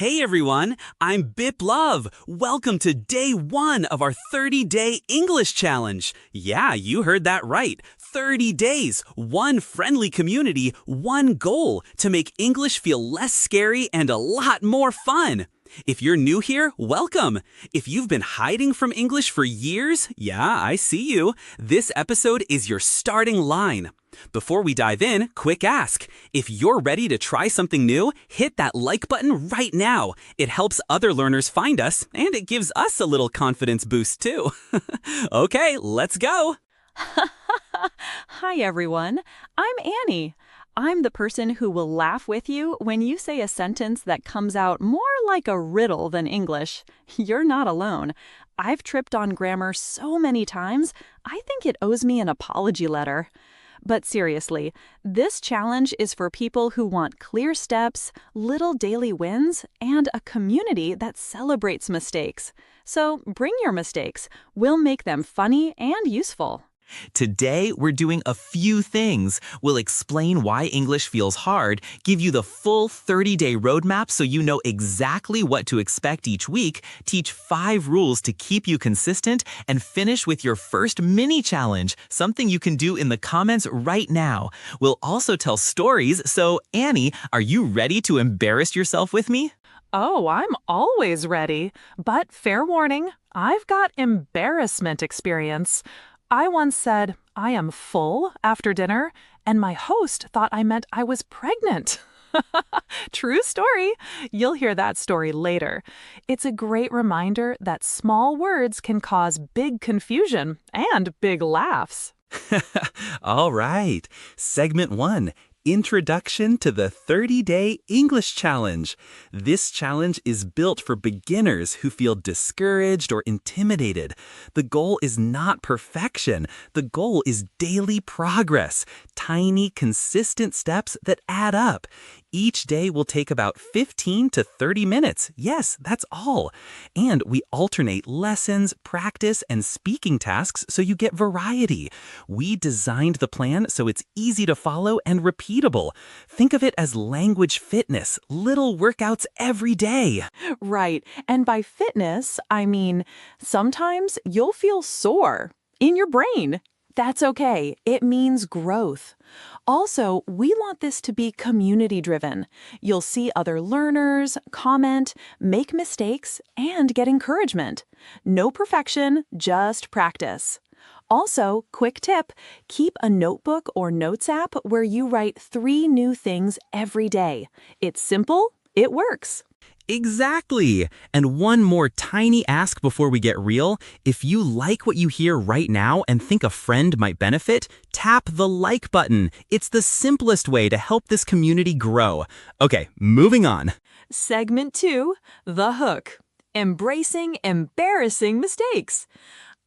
Hey everyone, I'm Biplov. Welcome to day 1 of our 30-day English challenge. Yeah, you heard that right. 30 days, one friendly community, one goal to make English feel less scary and a lot more fun. If you're new here, welcome. If you've been hiding from English for years, yeah, I see you. This episode is your starting line. Before we dive in, quick ask. If you're ready to try something new, hit that like button right now. It helps other learners find us, and it gives us a little confidence boost too. Okay, let's go. Hi, everyone. I'm Annie. I'm the person who will laugh with you when you say a sentence that comes out more like a riddle than English. You're not alone. I've tripped on grammar so many times, I think it owes me an apology letter. But seriously, this challenge is for people who want clear steps, little daily wins, and a community that celebrates mistakes. So bring your mistakes. We'll make them funny and useful. Today, we're doing a few things. We'll explain why English feels hard, give you the full 30-day roadmap so you know exactly what to expect each week, teach 5 rules to keep you consistent, and finish with your first mini-challenge, something you can do in the comments right now. We'll also tell stories, so Annie, are you ready to embarrass yourself with me? Oh, I'm always ready. But fair warning, I've got embarrassment experience. I once said, I am full after dinner, and my host thought I meant I was pregnant. True story. You'll hear that story later. It's a great reminder that small words can cause big confusion and big laughs. All right. Segment 1. Introduction to the 30-day English challenge. This challenge is built for beginners who feel discouraged or intimidated. The goal is not perfection. The goal is daily progress, tiny, consistent steps that add up. Each day will take about 15 to 30 minutes. Yes, that's all. And we alternate lessons, practice, and speaking tasks so you get variety. We designed the plan so it's easy to follow and repeatable. Think of it as language fitness, little workouts every day. Right. And by fitness, I mean sometimes you'll feel sore in your brain. That's okay. It means growth. Also, we want this to be community-driven. You'll see other learners, comment, make mistakes, and get encouragement. No perfection, just practice. Also, quick tip, keep a notebook or notes app where you write 3 new things every day. It's simple, it works. Exactly. And one more tiny ask before we get real. If you like what you hear right now and think a friend might benefit, tap the like button. It's the simplest way to help this community grow. Okay, moving on. Segment 2, the hook. Embracing embarrassing mistakes.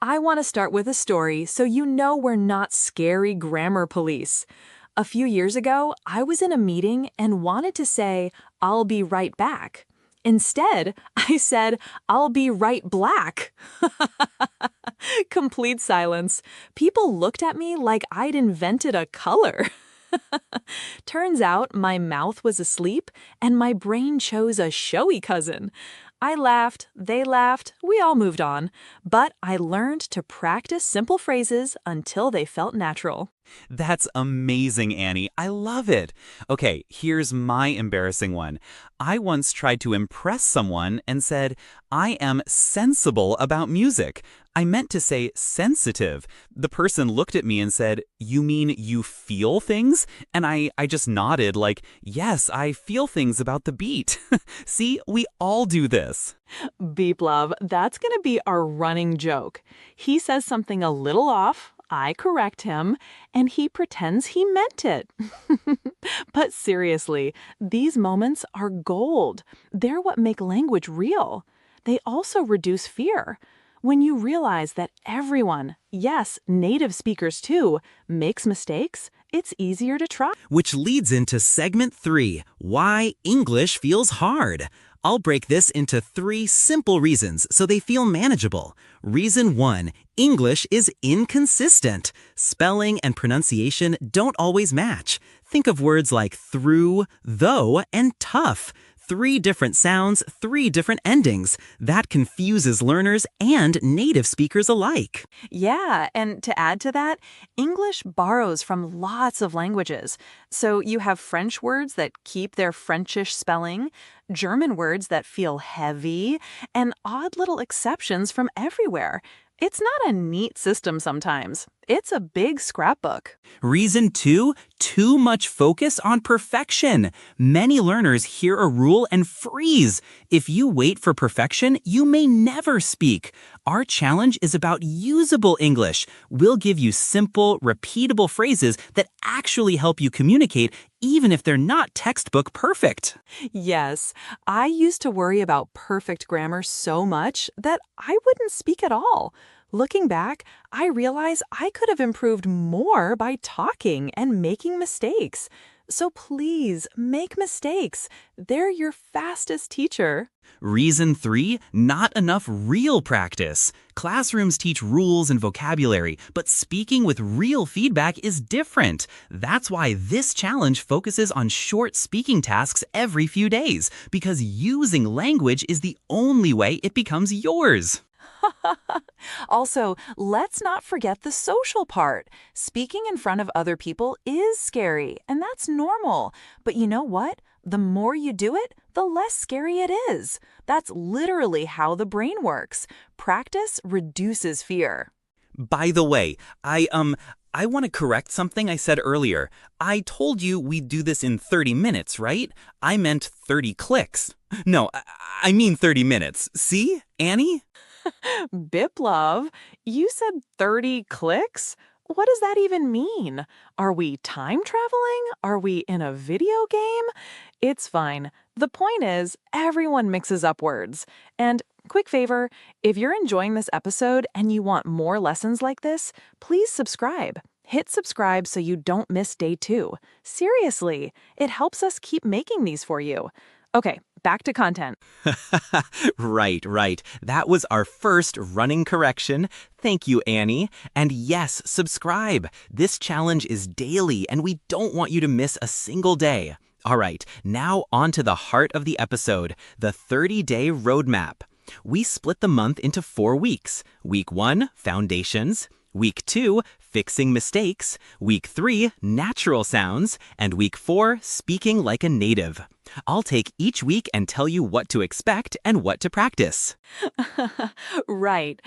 I want to start with a story so you know we're not scary grammar police. A few years ago, I was in a meeting and wanted to say, I'll be right back. Instead, I said, I'll be right black. Complete silence. People looked at me like I'd invented a color. Turns out my mouth was asleep and my brain chose a showy cousin. I laughed, they laughed, we all moved on. But I learned to practice simple phrases until they felt natural. That's amazing, Annie. I love it. Okay, here's my embarrassing one. I once tried to impress someone and said, I am sensible about music. I meant to say sensitive. The person looked at me and said, you mean you feel things? And I just nodded like, yes, I feel things about the beat. See, we all do this. Biplov, that's going to be our running joke. He says something a little off. I correct him, and he pretends he meant it. But seriously, these moments are gold. They're what make language real. They also reduce fear. When you realize that everyone, yes, native speakers too, makes mistakes, it's easier to try. Which leads into segment 3, why English feels hard. I'll break this into 3 simple reasons so they feel manageable. Reason 1, English is inconsistent. Spelling and pronunciation don't always match. Think of words like through, though, and tough. 3 different sounds, 3 different endings. That confuses learners and native speakers alike. Yeah, and to add to that, English borrows from lots of languages. So you have French words that keep their Frenchish spelling, German words that feel heavy, and odd little exceptions from everywhere. It's not a neat system sometimes. It's a big scrapbook. Reason 2, too much focus on perfection. Many learners hear a rule and freeze. If you wait for perfection, you may never speak. Our challenge is about usable English. We'll give you simple, repeatable phrases that actually help you communicate, even if they're not textbook perfect. Yes, I used to worry about perfect grammar so much that I wouldn't speak at all. Looking back, I realize I could have improved more by talking and making mistakes. So please, make mistakes. They're your fastest teacher. Reason 3, not enough real practice. Classrooms teach rules and vocabulary, but speaking with real feedback is different. That's why this challenge focuses on short speaking tasks every few days, because using language is the only way it becomes yours. Also, let's not forget the social part. Speaking in front of other people is scary, and that's normal. But you know what? The more you do it, the less scary it is. That's literally how the brain works. Practice reduces fear. By the way, I want to correct something I said earlier. I told you we'd do this in 30 minutes, right? I meant 30 clicks. No, I mean 30 minutes. See, Annie? Biplov, you said 30 clicks? What does that even mean? Are we time traveling? Are we in a video game? It's fine. The point is, everyone mixes up words. And quick favor, if you're enjoying this episode and you want more lessons like this, please subscribe. Hit subscribe so you don't miss day 2. Seriously, it helps us keep making these for you. Okay, back to content. Right. That was our first running correction. Thank you, Annie. And yes, subscribe. This challenge is daily, and we don't want you to miss a single day. All right, now on to the heart of the episode, the 30-day roadmap. We split the month into 4 weeks. Week 1, foundations. Week 2, fixing mistakes. Week 3, natural sounds. And Week 4, speaking like a native. I'll take each week and tell you what to expect and what to practice. Right.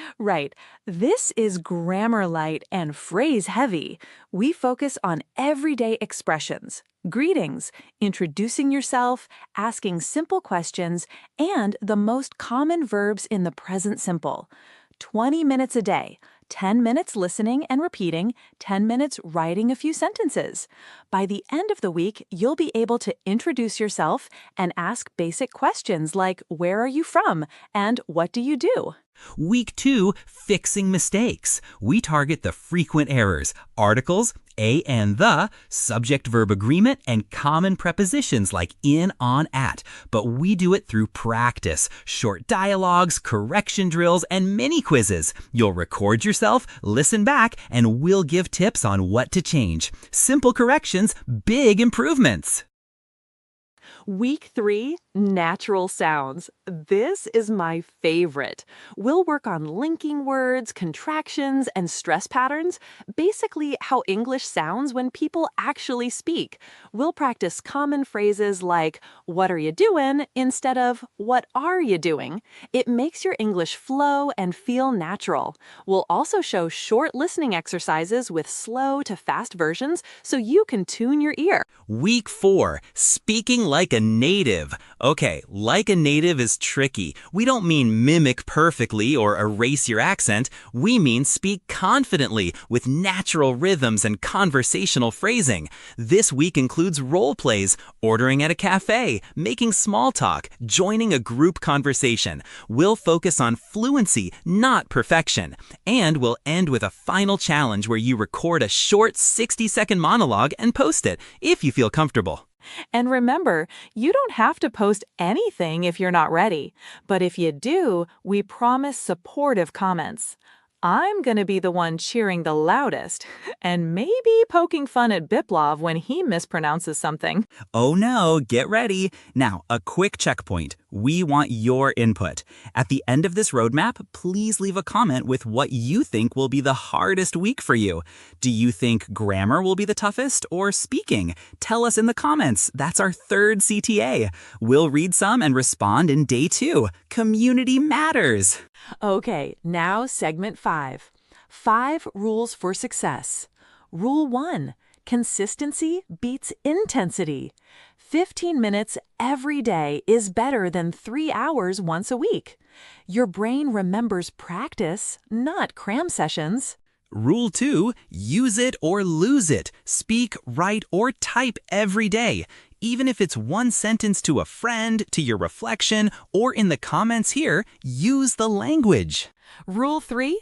This is grammar light and phrase heavy. We focus on everyday expressions, greetings, introducing yourself, asking simple questions, and the most common verbs in the present simple. 20 minutes a day. 10 minutes listening and repeating, 10 minutes writing a few sentences. By the end of the week, you'll be able to introduce yourself and ask basic questions like, where are you from? And what do you do? Week 2, fixing mistakes. We target the frequent errors, articles, a and the, subject-verb agreement, and common prepositions like in, on, at. But we do it through practice, short dialogues, correction drills, and mini quizzes. You'll record yourself, listen back, and we'll give tips on what to change. Simple corrections, big improvements. Week 3, natural sounds. This is my favorite. We'll work on linking words, contractions, and stress patterns, basically how English sounds when people actually speak. We'll practice common phrases like, what are you doing, instead of, what are you doing? It makes your English flow and feel natural. We'll also show short listening exercises with slow to fast versions so you can tune your ear. Week 4, speaking like a native. Okay, like a native is tricky. We don't mean mimic perfectly or erase your accent. We mean speak confidently with natural rhythms and conversational phrasing. This week includes role plays, ordering at a cafe, making small talk, joining a group conversation. We'll focus on fluency, not perfection. And we'll end with a final challenge where you record a short 60-second monologue and post it, if you feel comfortable. And remember, you don't have to post anything if you're not ready. But if you do, we promise supportive comments. I'm going to be the one cheering the loudest and maybe poking fun at Biplov when he mispronounces something. Oh no, get ready. Now, a quick checkpoint. We want your input. At the end of this roadmap, please leave a comment with what you think will be the hardest week for you. Do you think grammar will be the toughest or speaking? Tell us in the comments. That's our third CTA. We'll read some and respond in day 2. Community matters. Okay, now segment 5. 5 rules for success. Rule 1. Consistency beats intensity. 15 minutes every day is better than 3 hours once a week. Your brain remembers practice, not cram sessions. Rule 2, use it or lose it. Speak, write, or type every day. Even if it's one sentence to a friend, to your reflection, or in the comments here, use the language. Rule 3.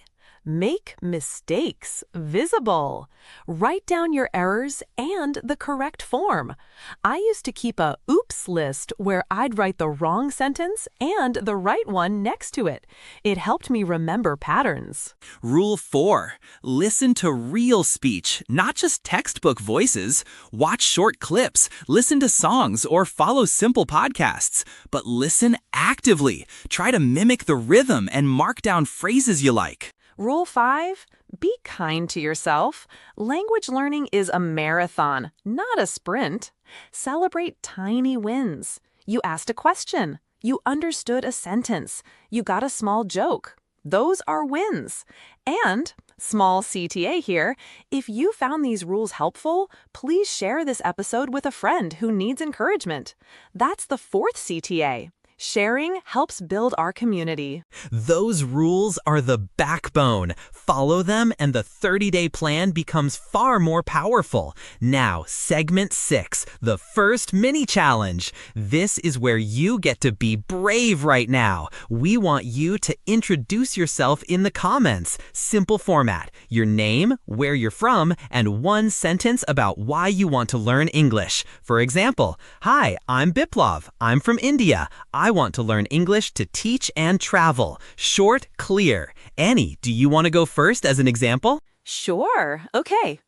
Make mistakes visible. Write down your errors and the correct form. I used to keep a oops list where I'd write the wrong sentence and the right one next to it. It helped me remember patterns. Rule 4, listen to real speech, not just textbook voices. Watch short clips, listen to songs, or follow simple podcasts. But listen actively. Try to mimic the rhythm and mark down phrases you like. Rule 5. Be kind to yourself. Language learning is a marathon, not a sprint. Celebrate tiny wins. You asked a question. You understood a sentence. You got a small joke. Those are wins. And, small CTA here, if you found these rules helpful, please share this episode with a friend who needs encouragement. That's the 4th CTA. Sharing helps build our community. Those rules are the backbone. Follow them and the 30-day plan becomes far more powerful. Now, segment 6, the first mini challenge. This is where you get to be brave right now. We want you to introduce yourself in the comments. Simple format, your name, where you're from, and one sentence about why you want to learn English. For example, hi, I'm Biplov. I'm from India. I want to learn English to teach and travel. Short, clear. Annie, do you want to go first as an example? Sure. Okay.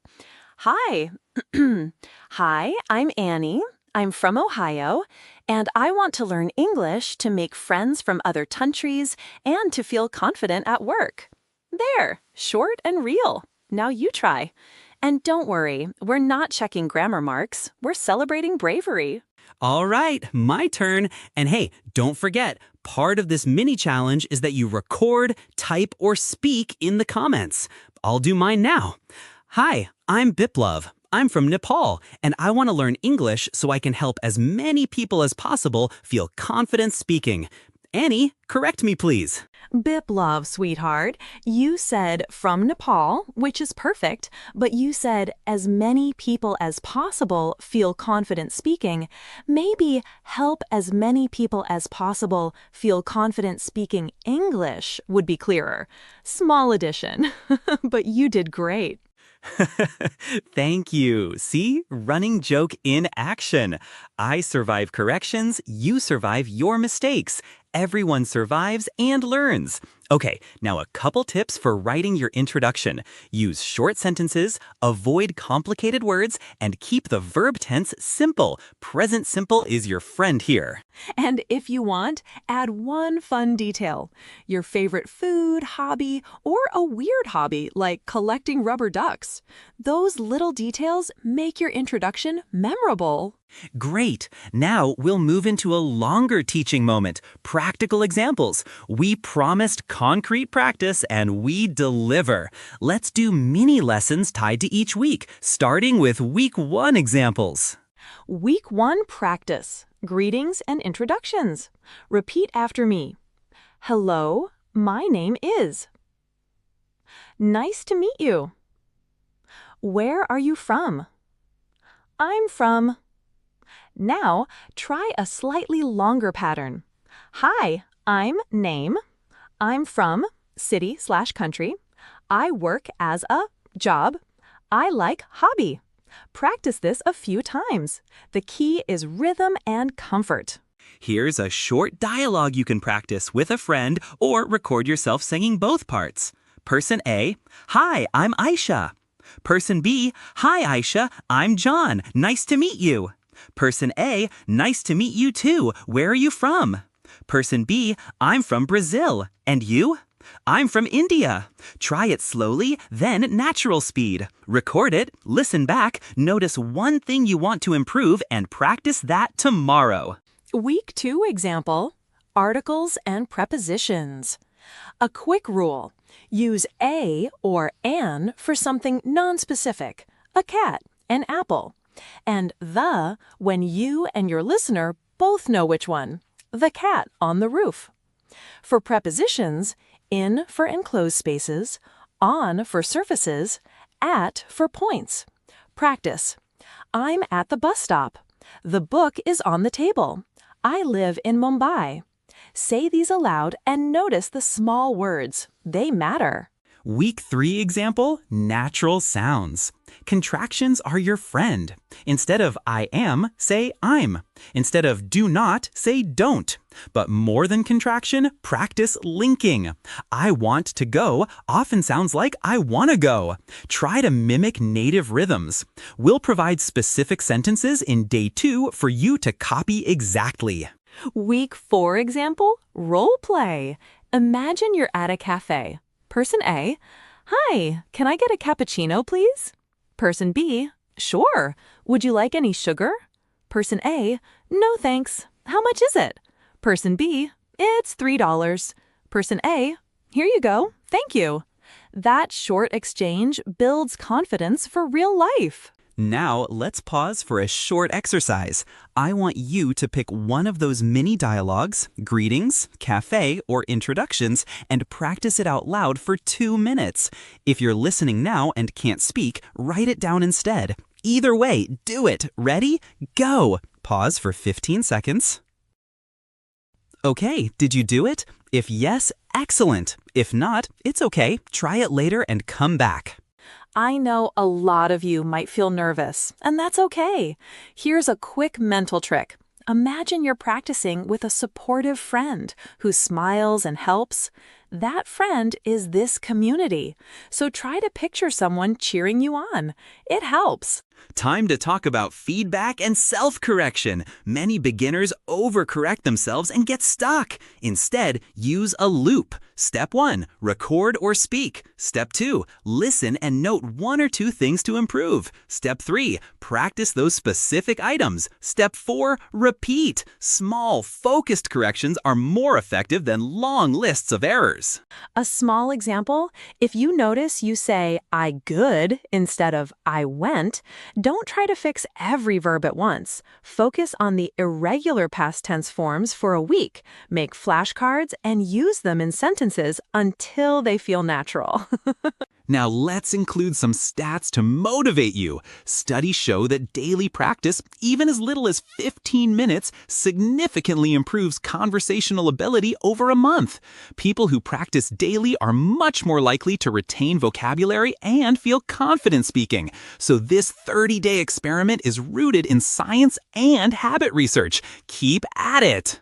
Hi. Hi, I'm Annie. I'm from Ohio, and I want to learn English to make friends from other countries and to feel confident at work. There, short and real. Now you try. And don't worry, we're not checking grammar marks. We're celebrating bravery. All right, my turn. And hey, don't forget, part of this mini challenge is that you record, type, or speak in the comments. I'll do mine now. Hi, I'm Biplov. I'm from Nepal, and I want to learn English so I can help as many people as possible feel confident speaking. Annie, correct me, please. Biplov, sweetheart, you said from Nepal, which is perfect, but you said as many people as possible feel confident speaking. Maybe help as many people as possible feel confident speaking English would be clearer. Small addition, but you did great. Thank you. See? Running joke in action. I survive corrections, you survive your mistakes. Everyone survives and learns. Okay, now a couple tips for writing your introduction. Use short sentences, avoid complicated words, and keep the verb tense simple. Present simple is your friend here. And if you want, add one fun detail. Your favorite food, hobby, or a weird hobby like collecting rubber ducks. Those little details make your introduction memorable. Great. Now we'll move into a longer teaching moment. Practical examples. We promised concrete practice and we deliver. Let's do mini lessons tied to each week, starting with week 1 examples. Week 1 practice. Greetings and introductions. Repeat after me. Hello, my name is. Nice to meet you. Where are you from? I'm from. Now, try a slightly longer pattern. Hi, I'm name. I'm from city/country. I work as a job. I like hobby. Practice this a few times. The key is rhythm and comfort. Here's a short dialogue you can practice with a friend or record yourself singing both parts. Person A, hi, I'm Aisha. Person B, hi Aisha, I'm John. Nice to meet you. Person A, nice to meet you too. Where are you from? Person B, I'm from Brazil. And you? I'm from India. Try it slowly, then natural speed. Record it, listen back, notice one thing you want to improve, and practice that tomorrow. Week 2 example, articles and prepositions. A quick rule. Use a or an for something nonspecific, a cat, an apple, and the when you and your listener both know which one, the cat on the roof. For prepositions, in for enclosed spaces, on for surfaces, at for points. Practice. I'm at the bus stop. The book is on the table. I live in Mumbai. Say these aloud and notice the small words. They matter. Week 3 example, natural sounds. Contractions are your friend. Instead of I am, say I'm. Instead of do not, say don't. But more than contraction, practice linking. I want to go often sounds like I want to go. Try to mimic native rhythms. We'll provide specific sentences in day 2 for you to copy exactly. Week 4 example, role play. Imagine you're at a cafe. Person A, hi, can I get a cappuccino, please? Person B, sure. Would you like any sugar? Person A, no thanks. How much is it? Person B, it's $3. Person A, here you go. Thank you. That short exchange builds confidence for real life. Now, let's pause for a short exercise. I want you to pick one of those mini dialogues, greetings, cafe, or introductions, and practice it out loud for 2 minutes. If you're listening now and can't speak, write it down instead. Either way, do it. Ready? Go! Pause for 15 seconds. Okay, did you do it? If yes, excellent. If not, it's okay. Try it later and come back. I know a lot of you might feel nervous, and that's okay. Here's a quick mental trick. Imagine you're practicing with a supportive friend who smiles and helps. That friend is this community. So try to picture someone cheering you on. It helps. Time to talk about feedback and self-correction. Many beginners overcorrect themselves and get stuck. Instead, use a loop. Step 1, record or speak. Step 2, listen and note 1 or 2 things to improve. Step 3, practice those specific items. Step 4, repeat. Small, focused corrections are more effective than long lists of errors. A small example, if you notice you say I good instead of I went, don't try to fix every verb at once. Focus on the irregular past tense forms for a week. Make flashcards and use them in sentences until they feel natural. Now let's include some stats to motivate you. Studies show that daily practice, even as little as 15 minutes, significantly improves conversational ability over a month. People who practice daily are much more likely to retain vocabulary and feel confident speaking. So this 30-day experiment is rooted in science and habit research. Keep at it.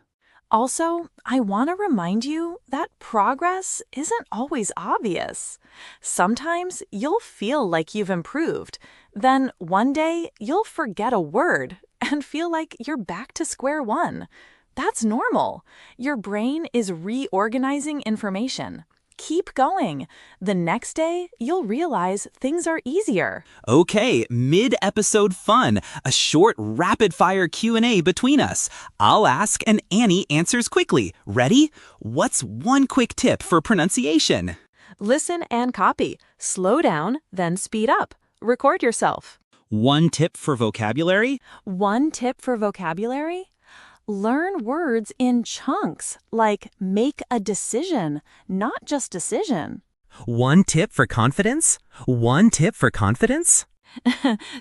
Also, I want to remind you that progress isn't always obvious. Sometimes you'll feel like you've improved. Then one day you'll forget a word and feel like you're back to square one. That's normal. Your brain is reorganizing information. Keep going. The next day, you'll realize things are easier. Okay, mid-episode fun. A short, rapid-fire Q&A between us. I'll ask and Annie answers quickly. Ready? What's one quick tip for pronunciation? Listen and copy. Slow down, then speed up. Record yourself. One tip for vocabulary? One tip for vocabulary? Learn words in chunks, like make a decision, not just decision. One tip for confidence? One tip for confidence?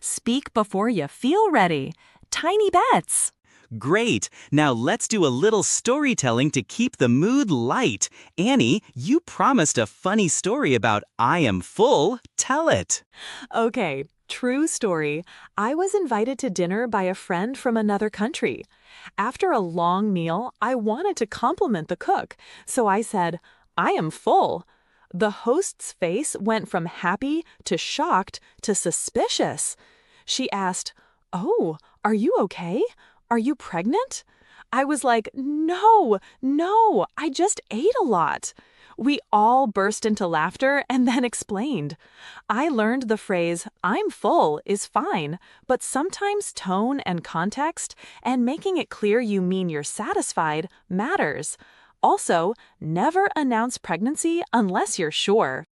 Speak before you feel ready. Tiny bets. Great! Now let's do a little storytelling to keep the mood light. Annie, you promised a funny story about I am full. Tell it. Okay, true story. I was invited to dinner by a friend from another country. After a long meal, I wanted to compliment the cook, so I said, I am full. The host's face went from happy to shocked to suspicious. She asked, "Oh, are you okay? Are you pregnant?" I was like, no, I just ate a lot." We all burst into laughter and then explained. I learned the phrase, "I'm full" is fine, but sometimes tone and context and making it clear you mean you're satisfied matters. Also, never announce pregnancy unless you're sure.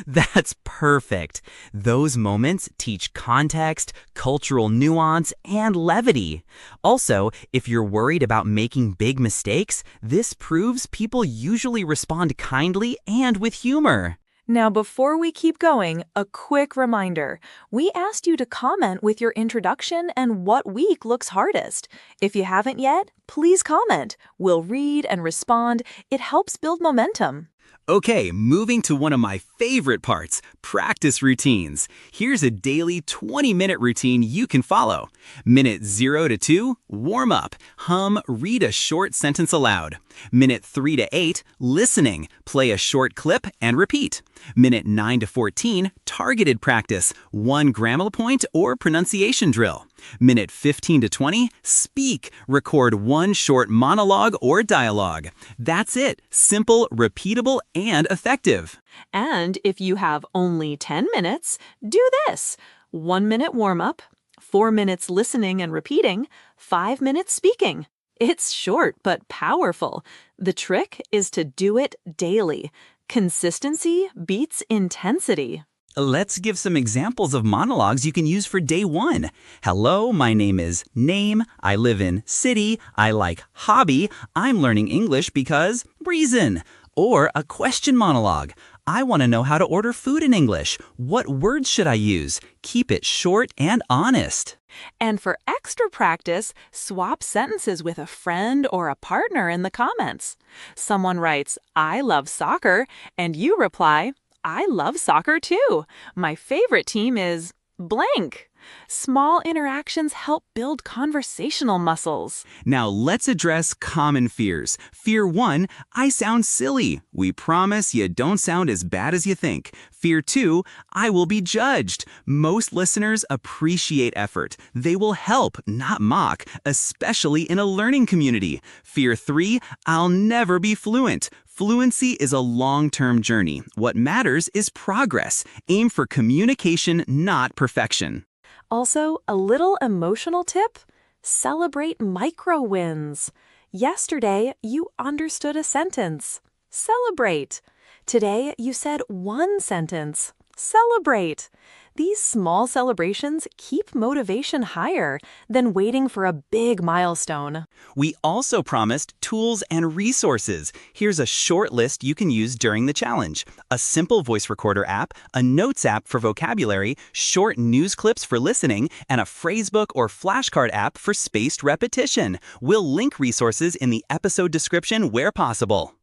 That's perfect. Those moments teach context, cultural nuance, and levity. Also, if you're worried about making big mistakes, this proves people usually respond kindly and with humor. Now, before we keep going, a quick reminder. We asked you to comment with your introduction and what week looks hardest. If you haven't yet, please comment. We'll read and respond. It helps build momentum. Okay, moving to one of my favorite parts, practice routines. Here's a daily 20-minute routine you can follow. Minute 0 to 2, warm up, hum, read a short sentence aloud. Minute 3 to 8, listening, play a short clip and repeat. Minute 9 to 14, targeted practice, 1 grammar point or pronunciation drill. Minute 15 to 20, speak, record 1 short monologue or dialogue. That's it, simple, repeatable, and effective. And if you have only 10 minutes, do this. 1 minute warm-up, 4 minutes listening and repeating, 5 minutes speaking. It's short but powerful. The trick is to do it daily. Consistency beats intensity. Let's give some examples of monologues you can use for day 1. Hello, my name is name. I live in city. I like hobby. I'm learning English because reason. Or a question monologue. I want to know how to order food in English. What words should I use? Keep it short and honest. And for extra practice, swap sentences with a friend or a partner in the comments. Someone writes, "I love soccer," and you reply, "I love soccer too. My favorite team is blank." Small interactions help build conversational muscles. Now let's address common fears. Fear 1, I sound silly. We promise you don't sound as bad as you think. Fear 2, I will be judged. Most listeners appreciate effort. They will help, not mock, especially in a learning community. Fear 3, I'll never be fluent. Fluency is a long-term journey. What matters is progress. Aim for communication, not perfection. Also, a little emotional tip: celebrate micro wins. Yesterday, you understood a sentence. Celebrate. Today, you said 1 sentence. Celebrate. These small celebrations keep motivation higher than waiting for a big milestone. We also promised tools and resources. Here's a short list you can use during the challenge. A simple voice recorder app, a notes app for vocabulary, short news clips for listening, and a phrasebook or flashcard app for spaced repetition. We'll link resources in the episode description where possible.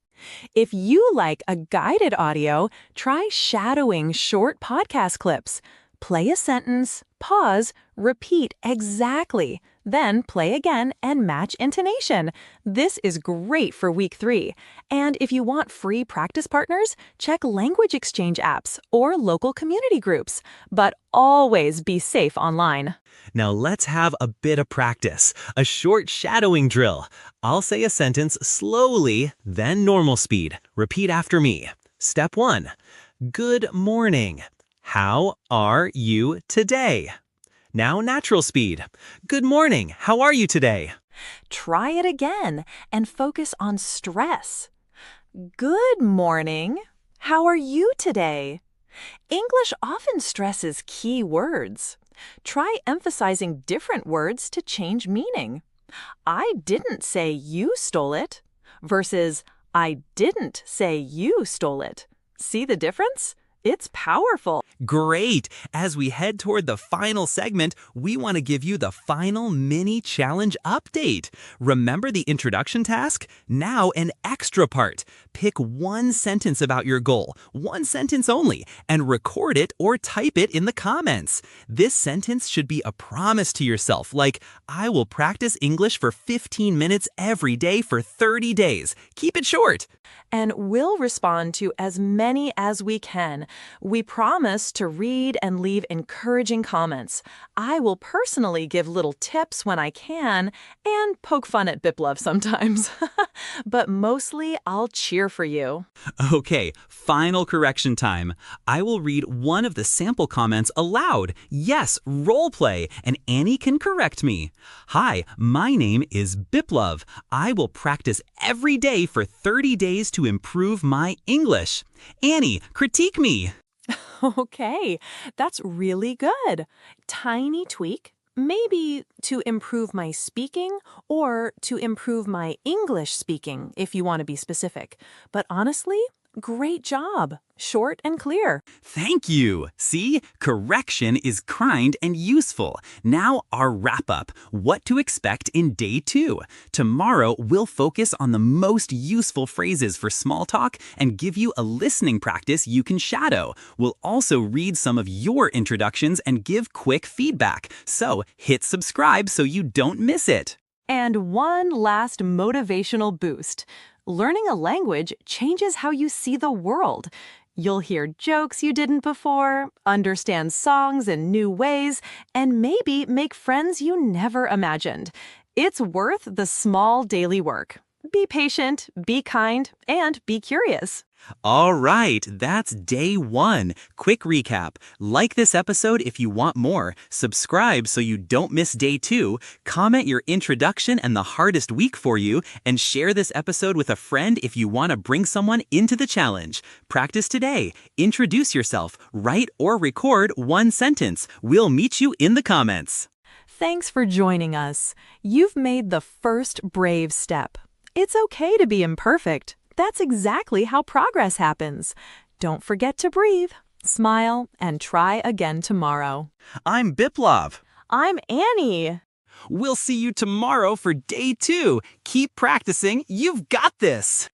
If you like a guided audio, try shadowing short podcast clips. Play a sentence, pause, repeat exactly, then play again and match intonation. This is great for week 3. And if you want free practice partners, check language exchange apps or local community groups. But always be safe online. Now let's have a bit of practice, a short shadowing drill. I'll say a sentence slowly, then normal speed. Repeat after me. Step 1. Good morning. How are you today? Now natural speed. Good morning. How are you today? Try it again and focus on stress. Good morning. How are you today? English often stresses key words. Try emphasizing different words to change meaning. I didn't say you stole it versus I didn't say you stole it. See the difference? It's powerful. Great! As we head toward the final segment, we want to give you the final mini challenge update. Remember the introduction task? Now an extra part. Pick one sentence about your goal, one sentence only, and record it or type it in the comments. This sentence should be a promise to yourself, like, I will practice English for 15 minutes every day for 30 days. Keep it short. And we'll respond to as many as we can. We promise to read and leave encouraging comments. I will personally give little tips when I can and poke fun at Biplov sometimes. But mostly I'll cheer for you. Okay, final correction time. I will read one of the sample comments aloud. Yes, role play, and Annie can correct me. Hi, my name is Biplov. I will practice every day for 30 days to improve my English. Annie, critique me. Okay, that's really good. Tiny tweak, maybe to improve my speaking or to improve my English speaking, if you want to be specific. But honestly, great job. Short and clear. Thank you. See, correction is kind and useful. Now our wrap-up. What to expect in day 2. Tomorrow, we'll focus on the most useful phrases for small talk and give you a listening practice you can shadow. We'll also read some of your introductions and give quick feedback. So hit subscribe so you don't miss it. And one last motivational boost. Learning a language changes how you see the world. You'll hear jokes you didn't before, understand songs in new ways, and maybe make friends you never imagined. It's worth the small daily work. Be patient, be kind, and be curious. All right, that's day 1. Quick recap. Like this episode if you want more. Subscribe so you don't miss day 2. Comment your introduction and the hardest week for you. And share this episode with a friend if you want to bring someone into the challenge. Practice today. Introduce yourself. Write or record one sentence. We'll meet you in the comments. Thanks for joining us. You've made the first brave step. It's okay to be imperfect. That's exactly how progress happens. Don't forget to breathe, smile, and try again tomorrow. I'm Biplov. I'm Annie. We'll see you tomorrow for day 2. Keep practicing. You've got this.